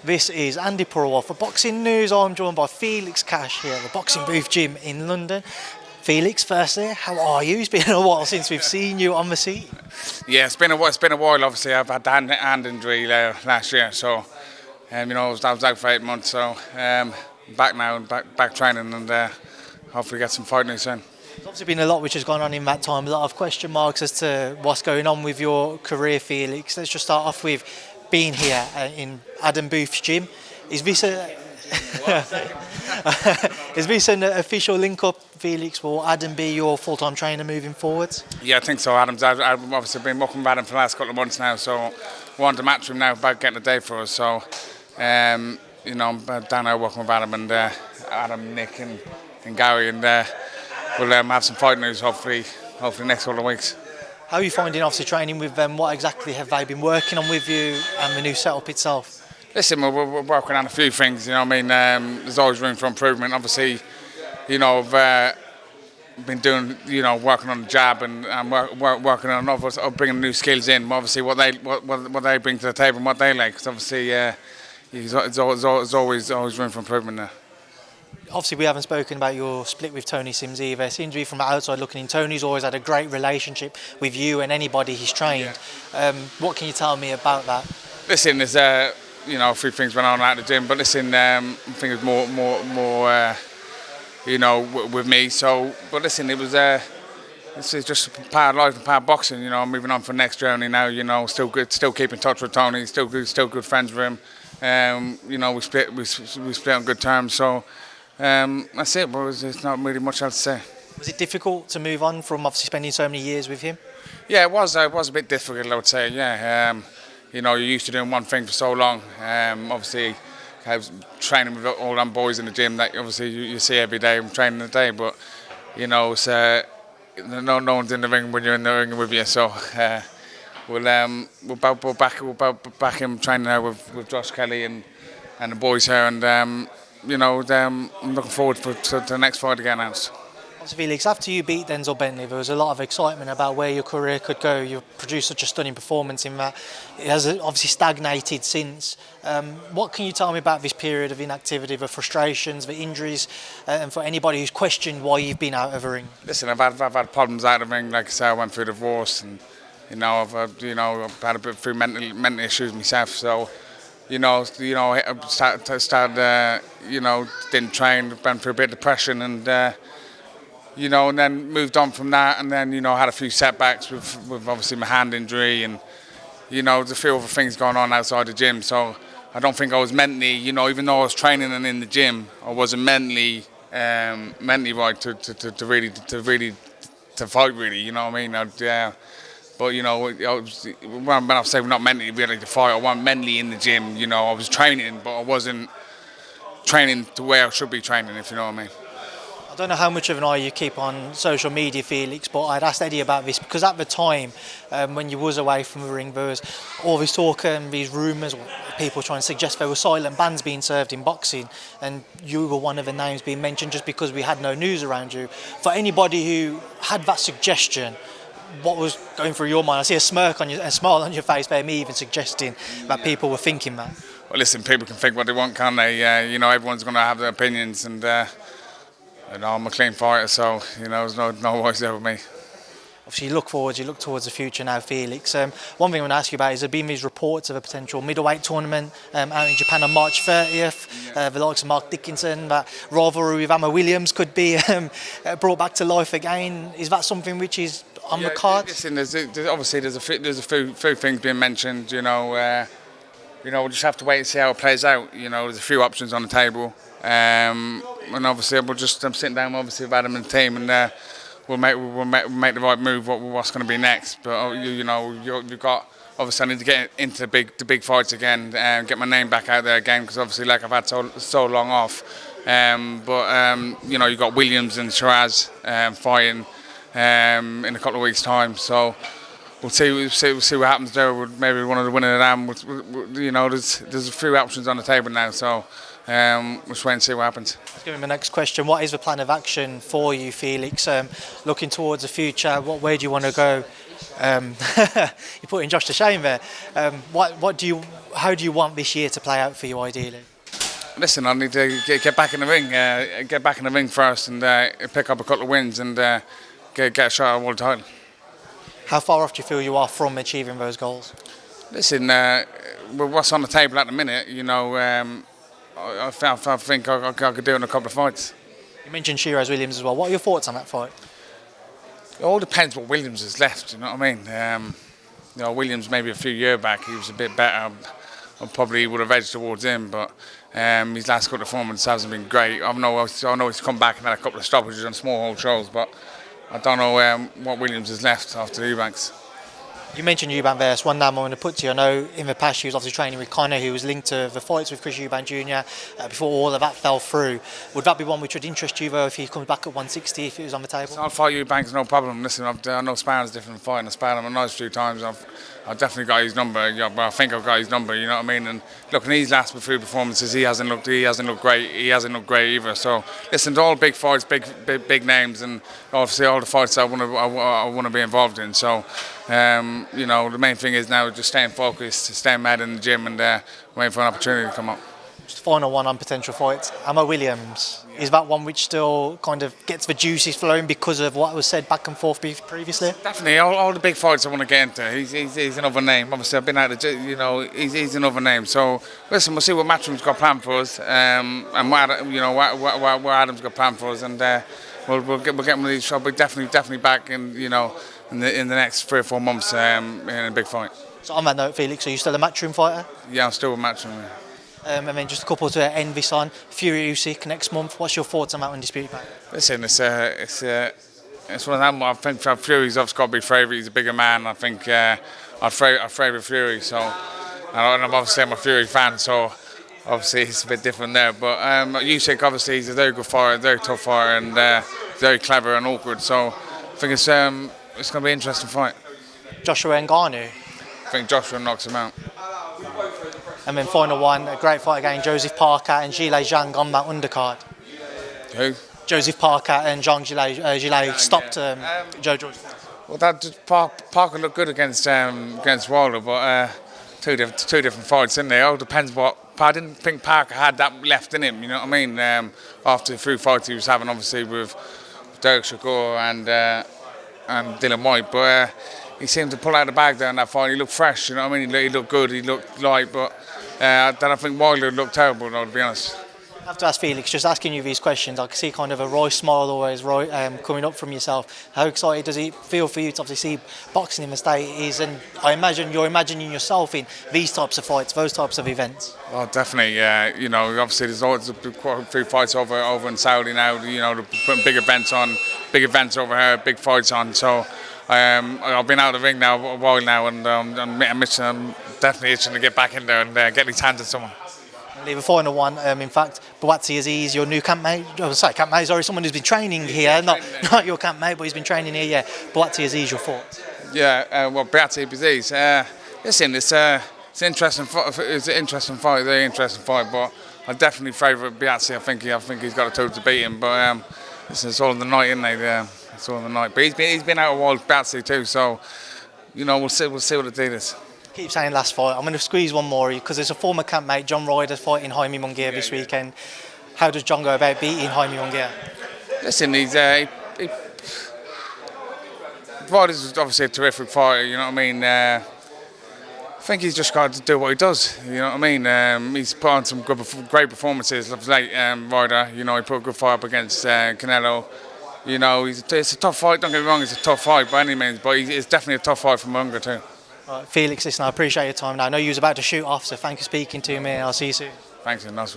This is Andi Purewal for Boxing News. I'm joined by Felix Cash here at the Boxing Booth Gym in London. Felix, firstly, how are you? It's been a while since we've seen you on the seat. Yeah, it's been a while. Obviously, I've had the hand injury last year, so I was out for 8 months. So back now, back training, and hopefully get some fight news soon. There's obviously been a lot which has gone on in that time. A lot of question marks as to what's going on with your career, Felix. Let's just start off with being here in Adam Booth's gym. Is this an official link-up, Felix? Will Adam be your full-time trainer moving forwards? Yeah, I think so. I've obviously been working with Adam for the last couple of months now, so we're on to Matchroom now about getting a day for us. So, down there working with Adam and Adam, Nick and Gary, and we'll have some fight news hopefully next couple of weeks. How are you finding obviously training with them? What exactly have they been working on with you and the new setup itself? Listen, we're working on a few things, there's always room for improvement. Obviously, I've been doing, working on the jab and working on others, bringing new skills in. Obviously, what they bring to the table and what they like. Because obviously, there's always room for improvement there. Obviously, we haven't spoken about your split with Tony Sims either. It seems to be from the outside looking in. Tony's always had a great relationship with you and anybody he's trained. Yeah. What can you tell me about that? Listen, there's a few things went on out of the gym, but listen, I think it's more with me. So, but listen, it was this is just part of life and part of boxing. I'm moving on for the next journey now. Still good, still keep in touch with Tony. Still good friends with him. We split on good terms. So. That's it, but there's not really much else to say. Was it difficult to move on from obviously spending so many years with him? Yeah, it was. It was a bit difficult, I would say. Yeah, you're used to doing one thing for so long. Obviously, I was training with all them boys in the gym that obviously you see every day. I'm training a day, but it's no one's in the ring when you're in the ring with you. So we'll back him training now with Josh Kelly and the boys here, and I'm looking forward to the next fight again. Felix, after you beat Denzel Bentley, there was a lot of excitement about where your career could go. You produced such a stunning performance in that. It has obviously stagnated since. What can you tell me about this period of inactivity, the frustrations, the injuries, and for anybody who's questioned why you've been out of the ring? Listen, I've had problems out of the ring. Like I said, I went through a divorce, and I've had a bit through mental issues myself. So. Didn't train, went through a bit of depression, and and then moved on from that, and then had a few setbacks with obviously my hand injury, and there's a few other things going on outside the gym. So I don't think I was mentally, even though I was training and in the gym, I wasn't mentally right to really fight. Really, you know what I mean? But when I say not mentally ready to fight, I wasn't mentally in the gym. I was training, but I wasn't training to where I should be training, if you know what I mean. I don't know how much of an eye you keep on social media, Felix, but I'd asked Eddie about this because at the time, when you was away from the ring, there was all this talk and these rumours, people trying to suggest there were silent bans being served in boxing, and you were one of the names being mentioned just because we had no news around you. For anybody who had that suggestion, what was going through your mind? I see a smile on your face there, me even suggesting that people were thinking that. Well, listen, people can think what they want, can't they? Everyone's going to have their opinions, and I'm a clean fighter, so there's no worries there with me. Obviously, you look towards the future now, Felix. One thing I want to ask you about is there have been these reports of a potential middleweight tournament out in Japan on March 30th. The likes of Mark Dickinson, that rivalry with Amma Williams could be brought back to life again. Is that something which is on the cards? Listen, there's a few things being mentioned. We'll just have to wait and see how it plays out. There's a few options on the table, and obviously I'm sitting down obviously with Adam and the team, and we'll make the right move. What's going to be next? But you've got obviously I need to get into the big fights again and get my name back out there again, because obviously like I've had so long off. You've got Williams and Sheeraz fighting in a couple of we'ks' time. So we'll see what happens there. Maybe one of the winners of them. There's a few options on the table now. So we'll just wait and see what happens. Let's give him the next question. What is the plan of action for you, Felix? Looking towards the future, where do you want to go You're putting Josh to shame there. How do you want this year to play out for you ideally? Listen, I need to get back in the ring, get back in the ring first, and pick up a couple of wins and get a shot at a world title. How far off do you feel you are from achieving those goals? Listen, with what's on the table at the minute, you know, I think I could do it in a couple of fights. You mentioned Sheeraz Williams as well. What are your thoughts on that fight? It all depends what Williams has left. You know what I mean? You know, Williams maybe a few years back he was a bit better. I probably would have edged towards him, but his last couple of performances hasn't been great. I know he's come back and had a couple of stoppages on small hole shows, but I don't know what Williams has left after the Eubanks. You mentioned Eubank there, so one name I want to put to you. I know in the past you was obviously training with Conor, who was linked to the fights with Chris Eubank Jr. Before all of that fell through. Would that be one which would interest you though if he comes back at 160 if it was on the table? I'll fight Eubank, no problem. Listen, I know sparring's different from fighting. I sparred him a nice few times. I've definitely got his number. Yeah, well, I think I've got his number. You know what I mean? And look, in his last few performances, he hasn't looked great. He hasn't looked great either. So listen, they're all big fights, big names, and obviously all the fights I want to be involved in. So you know, the main thing is now just staying focused, staying mad in the gym, and waiting for an opportunity to come up. Just final one on potential fights. Ammo Williams, is that one which still kind of gets the juices flowing because of what was said back and forth previously? Definitely, all the big fights I want to get into. He's another name. Obviously, I've been out of the, you know, he's another name. So listen, we'll see what Matchroom's got planned for us, and what Adam's got planned for us, and we'll get one of these. I'll be definitely back in, you know, in the next 3 or 4 months in a big fight. So on that note, Felix, are you still a Matchroom fighter? Yeah, I'm still with Matchroom. Yeah. And then just a couple to end this on. Fury Usyk next month. What's your thoughts on that undisputed fight? Listen, it's one of them. I think Fury's obviously got to be favourite. He's a bigger man. I think I'd favour Fury. So, and I'm obviously a Fury fan. So, obviously it's a bit different there. But Usyk, obviously, he's a very good fighter, very tough fighter, and very clever and awkward. So, I think it's going to be an interesting fight. Joshua Ngannou. I think Joshua knocks him out. And then final one, a great fight again, Joseph Parker and Zhang on that undercard. Who? Joseph Parker and Zhang stopped Joe George. Well, Parker looked good against Wilder, but two different fights, didn't they? It all depends what. I didn't think Parker had that left in him. You know what I mean? After the 3 fights he was having, obviously with Derek Shakur and Dylan White, but he seemed to pull out the bag there in that fight. He looked fresh. You know what I mean? He looked good. He looked light, but then I think Wilder looked terrible, though, to be honest. I have to ask Felix, just asking you these questions, I can see kind of a wry smile always coming up from yourself. How excited does it feel for you to obviously see boxing in the state is, and I imagine you're imagining yourself in these types of fights, those types of events? Oh, definitely, yeah. You know, obviously there's always quite a few fights over in Saudi now. You know, they're putting big events over here, big fights on. So I've been out of the ring now a while now, and I'm definitely itching to get back in there and get these hands at someone. Leave a final one. In fact, Buatsi Azeez, your new campmate. Sorry, someone who's been training here, not your campmate, but he's been training here. Yeah, Buatsi Azeez, your thoughts? Yeah, well, Buatsi Azeez. Listen, it's an interesting fight. It's an interesting fight, very interesting fight. But I definitely favour Buatsi. I think he's got a tool to beat him. But listen, it's all in the night, isn't it? It's all in the night. But he's been out a while, Buatsi too. So you know, we'll see what the deal is. Keep saying last fight. I'm going to squeeze one more because there's a former campmate, John Ryder, fighting Jaime Munguia this weekend. How does John go about beating Jaime Munguia? Listen, Ryder's obviously a terrific fighter. You know what I mean? I think he's just got to do what he does. You know what I mean? He's put on some great performances of late. Ryder, you know, he put a good fight up against Canelo. You know, it's a tough fight. Don't get me wrong, it's a tough fight by any means, but it's definitely a tough fight for Munguia too. Right, Felix, listen, I appreciate your time now. I know you was about to shoot off, so thank you for speaking to me, and I'll see you soon. Thanks, and nice one.